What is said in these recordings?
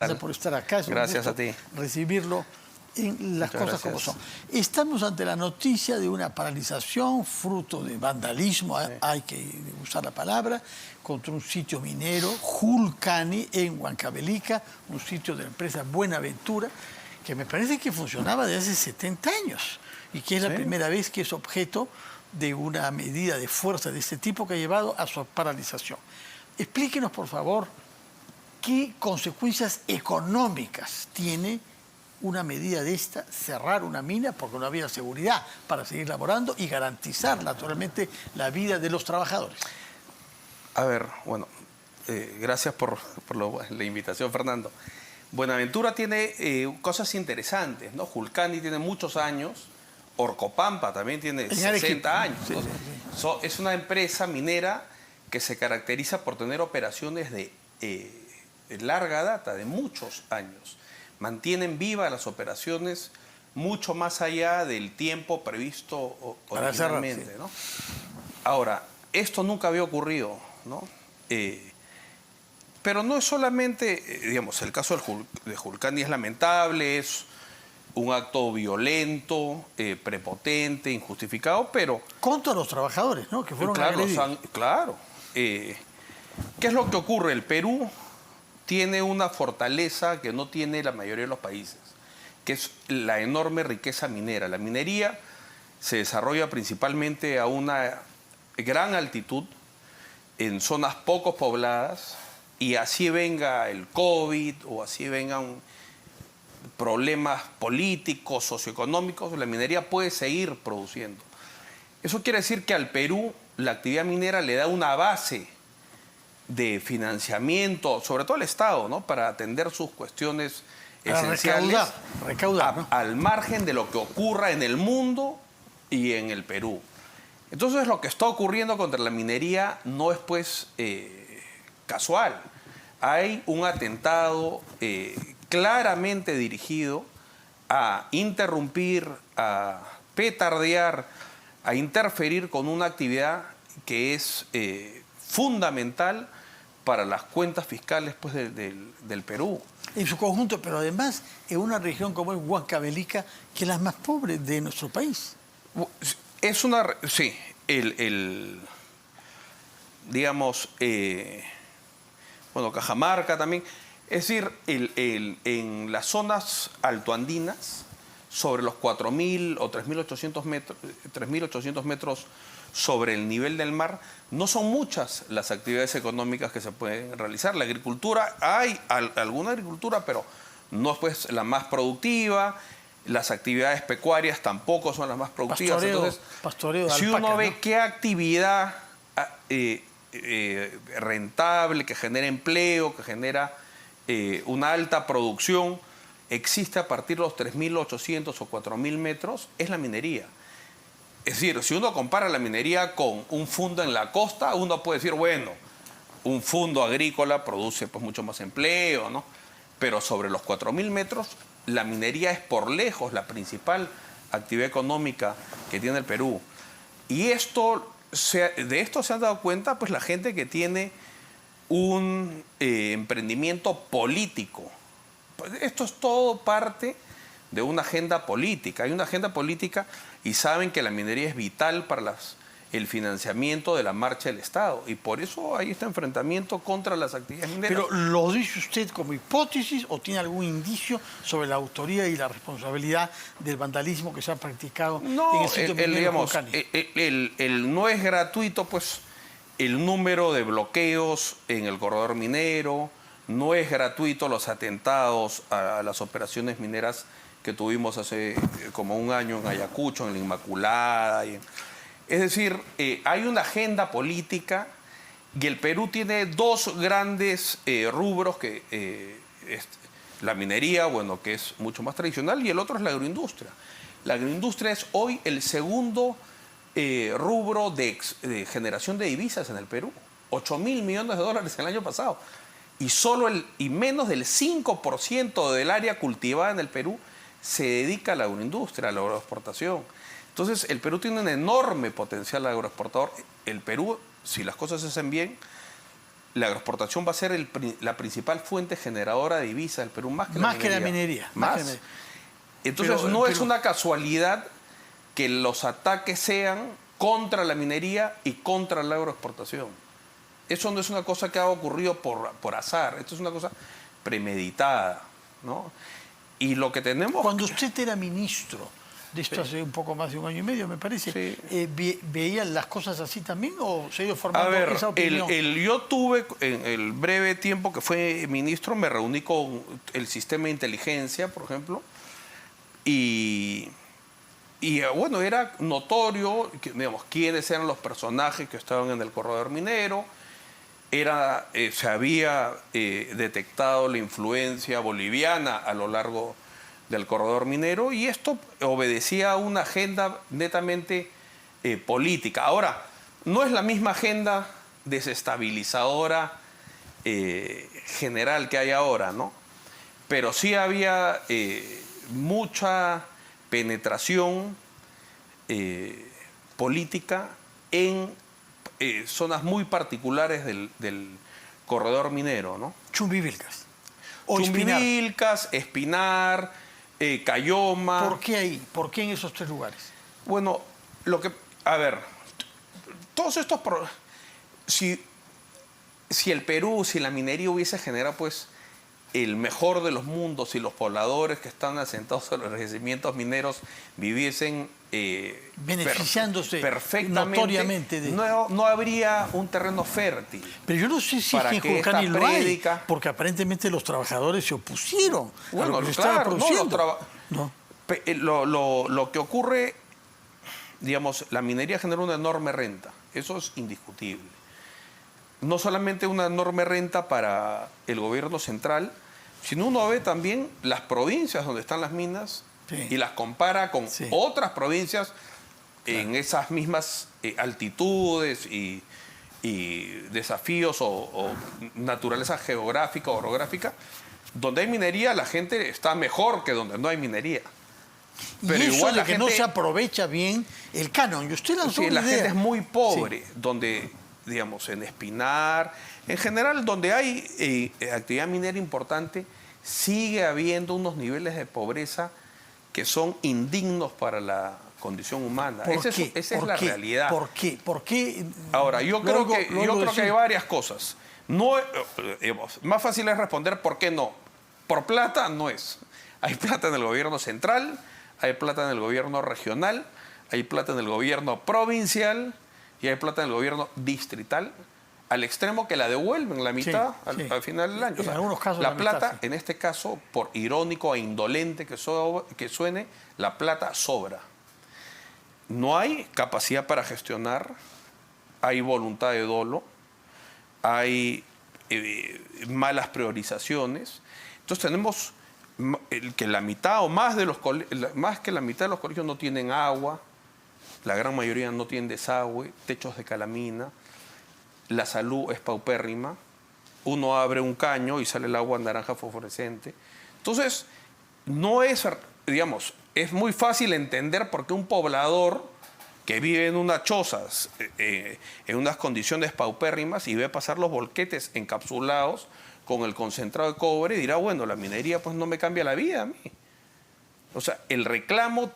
Gracias por estar acá. Es un Gracias gusto a ti. recibirlo en las Muchas cosas como gracias. son. Estamos ante la noticia de una paralización fruto de vandalismo, hay que usar la palabra, contra un sitio minero, Julcani, en Huancavelica, un sitio de la empresa Buenaventura, que me parece que funcionaba desde hace 70 años y que es la primera vez que es objeto de una medida de fuerza de este tipo que ha llevado a su paralización. Explíquenos, por favor, ¿qué consecuencias económicas tiene una medida de esta, cerrar una mina porque no había seguridad para seguir laborando y garantizar naturalmente la vida de los trabajadores? A ver, bueno, gracias por la invitación, Fernando. Buenaventura tiene cosas interesantes, ¿no? Julcani tiene muchos años, Orcopampa también tiene 60 años. Sí, ¿no? sí, sí. Es una empresa minera que se caracteriza por tener operaciones de larga data, de muchos años. Mantienen vivas las operaciones mucho más allá del tiempo previsto originalmente, cerrar, sí. ¿no? Ahora, esto nunca había ocurrido, ¿no? Pero no es solamente, digamos, el caso de Julcani es lamentable, es un acto violento, prepotente, injustificado, pero... Contra los trabajadores, ¿no? Que fueron agredidos. Claro. ¿Qué es lo que ocurre? El Perú tiene una fortaleza que no tiene la mayoría de los países, que es la enorme riqueza minera. La minería se desarrolla principalmente a una gran altitud, en zonas poco pobladas, y así venga el COVID o así vengan problemas políticos, socioeconómicos, la minería puede seguir produciendo. Eso quiere decir que al Perú la actividad minera le da una base de financiamiento, sobre todo al Estado, ¿no? Para atender sus cuestiones esenciales, recaudar, ¿no? al margen de lo que ocurra en el mundo y en el Perú. Entonces lo que está ocurriendo contra la minería no es pues casual. Hay un atentado claramente dirigido a interrumpir, a petardear, a interferir con una actividad que es fundamental para las cuentas fiscales pues, del Perú. En su conjunto, pero además en una región como es Huancavelica, que es la más pobre de nuestro país. Es una... Sí, digamos, bueno, Cajamarca también. Es decir, en las zonas altoandinas, sobre los 4.000 o 3.800 metros sobre el nivel del mar, no son muchas las actividades económicas que se pueden realizar. La agricultura, hay alguna agricultura, pero no es pues la más productiva. Las actividades pecuarias tampoco son las más productivas. Pastoreo de si alpaca, uno ve, ¿no? qué actividad rentable, que genera empleo, que genera una alta producción, existe a partir de los 3.800 o 4.000 metros, es la minería. Es decir, si uno compara la minería con un fundo en la costa, uno puede decir, bueno, un fundo agrícola produce pues, mucho más empleo, ¿no? Pero sobre los 4.000 metros, la minería es por lejos la principal actividad económica que tiene el Perú. Y de esto se han dado cuenta pues, la gente que tiene un emprendimiento político. Pues, esto es todo parte de una agenda política. Hay una agenda política y saben que la minería es vital para el financiamiento de la marcha del Estado. Y por eso hay este enfrentamiento contra las actividades mineras. ¿Pero lo dice usted como hipótesis o tiene algún indicio sobre la autoría y la responsabilidad del vandalismo que se ha practicado en el sitio minero Julcani? No es gratuito, pues, el número de bloqueos en el corredor minero, no es gratuito los atentados a las operaciones mineras que tuvimos hace como un año en Ayacucho, en la Inmaculada. Es decir, hay una agenda política y el Perú tiene dos grandes rubros, que la minería, bueno, que es mucho más tradicional, y el otro es la agroindustria. La agroindustria es hoy el segundo rubro de generación de divisas en el Perú. 8.000 millones de dólares el año pasado. Y menos del 5% del área cultivada en el Perú se dedica a la agroindustria, a la agroexportación. Entonces, el Perú tiene un enorme potencial agroexportador. El Perú, si las cosas se hacen bien, la agroexportación va a ser la principal fuente generadora de divisas del Perú, más que Más la que la minería. minería. Más. Entonces, no es una casualidad que los ataques sean contra la minería y contra la agroexportación. Eso no es una cosa que ha ocurrido por azar, esto es una cosa premeditada, ¿no? Y lo que tenemos... Cuando usted era ministro de esto hace un poco más de un año y medio, me parece, ¿veían las cosas así también o se ha ido formando esa opinión? Yo tuve, en el breve tiempo que fue ministro, me reuní con el sistema de inteligencia, por ejemplo, y bueno, era notorio, digamos, quiénes eran los personajes que estaban en el corredor minero. Se había detectado la influencia boliviana a lo largo del corredor minero y esto obedecía a una agenda netamente política. Ahora, no es la misma agenda desestabilizadora general que hay ahora, ¿no? Pero sí había mucha penetración política en zonas muy particulares del corredor minero, ¿no? Chumbivilcas. Chumbivilcas, Espinar, Cayoma. ¿Por qué ahí? ¿Por qué en esos tres lugares? Bueno, a ver, todos estos... Si el Perú, si la minería hubiese generado, pues, el mejor de los mundos y los pobladores que están asentados en los yacimientos mineros viviesen beneficiándose perfectamente, notoriamente no habría un terreno fértil. Pero yo no sé si es que en Julcani lo hay, porque aparentemente los trabajadores se opusieron a lo que se estaba produciendo. Lo que ocurre, digamos, la minería genera una enorme renta, eso es indiscutible. No solamente una enorme renta para el gobierno central, sino uno ve también las provincias donde están las minas y las compara con otras provincias en esas mismas altitudes y desafíos o naturaleza geográfica o orográfica. Donde hay minería, la gente está mejor que donde no hay minería. Pero y eso igual de que no se aprovecha bien el canon. Y usted lanzó una la idea. Gente es muy pobre, donde... digamos, en Espinar, en general, donde hay actividad minera importante, sigue habiendo unos niveles de pobreza que son indignos para la condición humana. Esa es la realidad. ¿Por qué? ¿Por qué? Ahora, yo creo que hay varias cosas. No, más fácil es responder por qué no. Por plata no es. Hay plata en el gobierno central, hay plata en el gobierno regional, hay plata en el gobierno provincial, y hay plata en el gobierno distrital, al extremo que la devuelven la mitad al final del año. En algunos casos la plata, mitad, en este caso, por irónico e indolente que suene, la plata sobra. No hay capacidad para gestionar, hay voluntad de dolo, hay malas priorizaciones. Entonces tenemos que la mitad o más que la mitad de los colegios no tienen agua. La gran mayoría no tiene desagüe, techos de calamina, la salud es paupérrima, uno abre un caño y sale el agua naranja fosforescente. Entonces, no es, digamos, es muy fácil entender por qué un poblador que vive en unas chozas, en unas condiciones paupérrimas y ve pasar los volquetes encapsulados con el concentrado de cobre, dirá, bueno, la minería pues no me cambia la vida a mí. O sea, el reclamo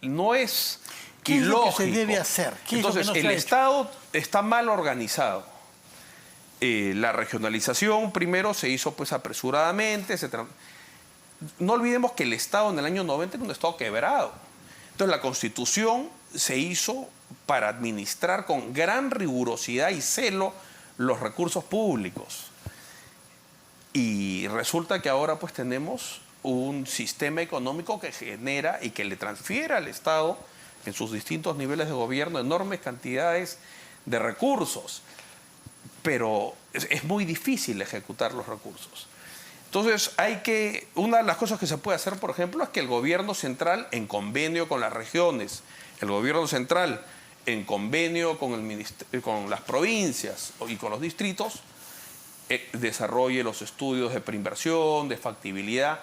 no es... ¿Qué es lo que se debe hacer? Entonces, el Estado está mal organizado. La regionalización primero se hizo pues apresuradamente. No olvidemos que el Estado en el año 90 era un Estado quebrado. Entonces, la Constitución se hizo para administrar con gran rigurosidad y celo los recursos públicos. Y resulta que ahora pues tenemos un sistema económico que genera y que le transfiere al Estado en sus distintos niveles de gobierno enormes cantidades de recursos, pero es muy difícil ejecutar los recursos. Entonces, una de las cosas que se puede hacer, por ejemplo, es que el gobierno central, en convenio con las regiones, el gobierno central, en convenio con las provincias y con los distritos, desarrolle los estudios de preinversión, de factibilidad,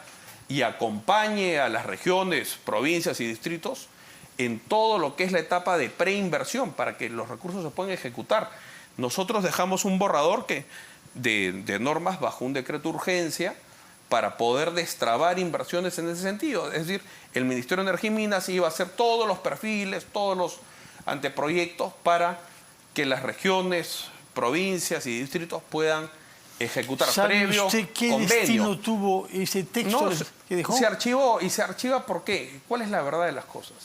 y acompañe a las regiones, provincias y distritos en todo lo que es la etapa de preinversión para que los recursos se puedan ejecutar. Nosotros dejamos un borrador que de normas bajo un decreto de urgencia para poder destrabar inversiones en ese sentido. Es decir, el Ministerio de Energía y Minas iba a hacer todos los perfiles, todos los anteproyectos para que las regiones, provincias y distritos puedan ejecutar previo usted qué convenio. destino tuvo ese texto que dejó? Se archivó. ¿Y se archiva por qué? ¿Cuál es la verdad de las cosas?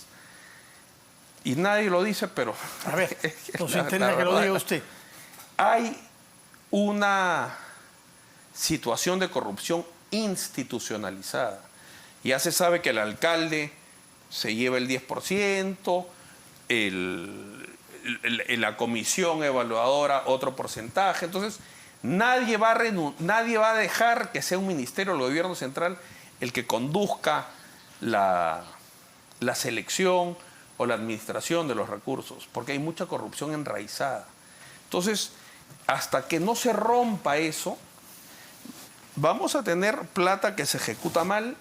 Y nadie lo dice, pero... A ver, nos interesa que lo diga usted. Hay una situación de corrupción institucionalizada. Ya se sabe que el alcalde se lleva el 10%, la comisión evaluadora otro porcentaje. Entonces, nadie va a dejar que sea un ministerio del gobierno central el que conduzca la selección o la administración de los recursos, porque hay mucha corrupción enraizada. Entonces, hasta que no se rompa eso, vamos a tener plata que se ejecuta mal,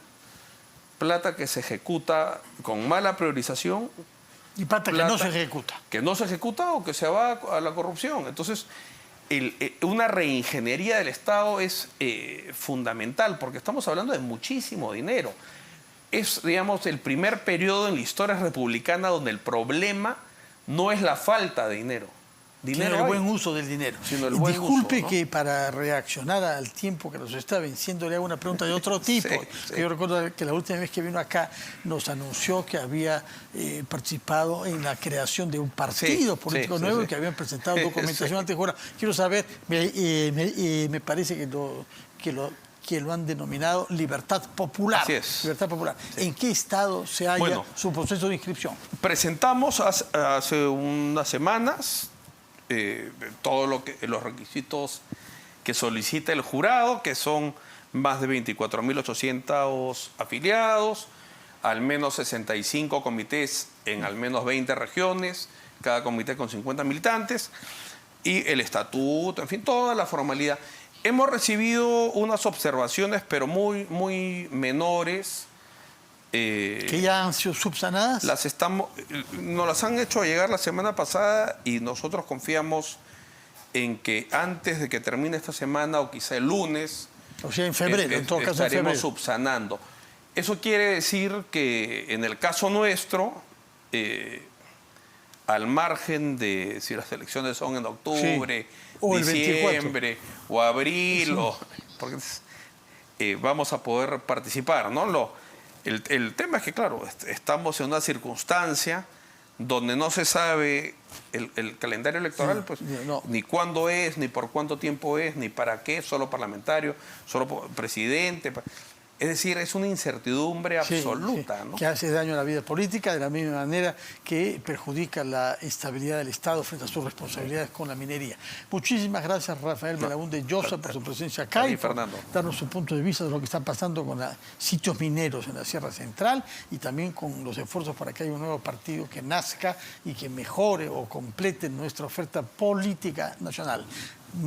plata que se ejecuta con mala priorización. Y plata que no se ejecuta. Que no se ejecuta o que se va a la corrupción. Entonces, una reingeniería del Estado es fundamental, porque estamos hablando de muchísimo dinero. Es, digamos, el primer periodo en la historia republicana donde el problema no es la falta de dinero. Sino el buen uso del dinero. Disculpe uso, ¿no? Que para reaccionar al tiempo que nos está venciendo le hago una pregunta de otro tipo. Sí. Yo recuerdo que la última vez que vino acá nos anunció que había participado en la creación de un partido político nuevo y que habían presentado documentación ante jurado. Quiero saber, me parece que lo han denominado Libertad Popular. Así es. Libertad Popular. Sí. ¿En qué estado se halla su proceso de inscripción? Presentamos hace unas semanas todos los requisitos que solicita el jurado, que son más de 24.800 afiliados, al menos 65 comités en al menos 20 regiones, cada comité con 50 militantes, y el estatuto, en fin, toda la formalidad. Hemos recibido unas observaciones, pero muy, muy menores. ¿Que ya han sido subsanadas? Nos las han hecho llegar la semana pasada y nosotros confiamos en que antes de que termine esta semana o quizá el lunes, o sea, en febrero, en todo caso estaremos subsanando. Eso quiere decir que en el caso nuestro, al margen de si las elecciones son en octubre, o diciembre o abril, porque vamos a poder participar, ¿no? El tema es que, claro, estamos en una circunstancia donde no se sabe el calendario electoral, pues, ni cuándo es, ni por cuánto tiempo es, ni para qué, solo parlamentario, solo presidente. Es decir, es una incertidumbre absoluta, ¿no? Que hace daño a la vida política de la misma manera que perjudica la estabilidad del Estado frente a sus responsabilidades con la minería. Muchísimas gracias, Rafael Belaúnde Llosa, por su presencia acá y por darnos su punto de vista de lo que está pasando con los sitios mineros en la Sierra Central y también con los esfuerzos para que haya un nuevo partido que nazca y que mejore o complete nuestra oferta política nacional.